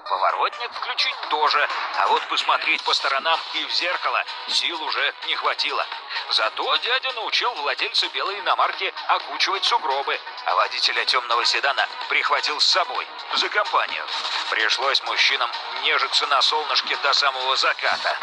Поворотник включить тоже, а вот посмотреть по сторонам и в зеркало сил уже не хватило. Зато дядя научил владельца белой иномарки окучивать сугробы, а водителя темного седана прихватил с собой за компанию. Пришлось мужчинам нежиться на солнышке до самого заката.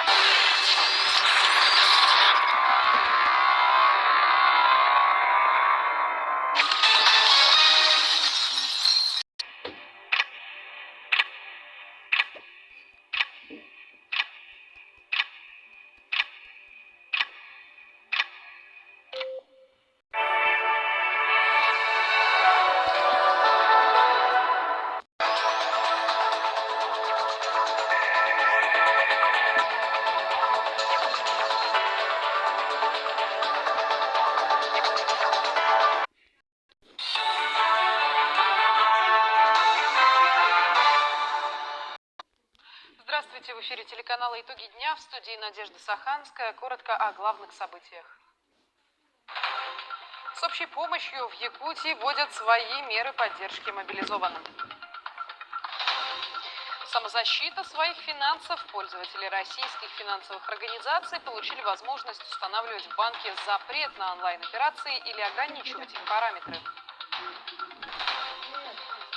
Здравствуйте, в эфире телеканала «Итоги дня», в студии Надежда Саханская. Коротко о главных событиях. С общей помощью в Якутии вводят свои меры поддержки мобилизованным. Самозащита своих финансов. Пользователи российских финансовых организаций получили возможность устанавливать в банке запрет на онлайн-операции или ограничивать их параметры.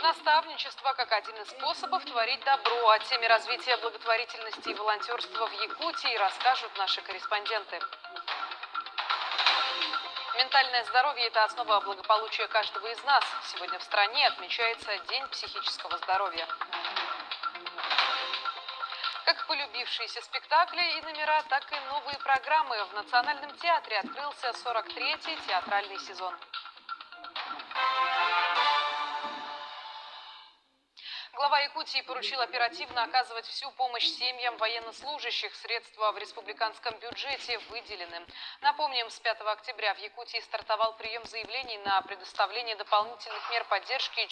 Наставничество как один из способов творить добро. О теме развития благотворительности и волонтерства в Якутии расскажут наши корреспонденты. Ментальное здоровье – это основа благополучия каждого из нас. Сегодня в стране отмечается День психического здоровья. Как полюбившиеся спектакли и номера, так и новые программы. В Национальном театре открылся 43-й театральный сезон. Глава Якутии поручил оперативно оказывать всю помощь семьям военнослужащих. Средства в республиканском бюджете выделены. Напомним, с 5 октября в Якутии стартовал прием заявлений на предоставление дополнительных мер поддержки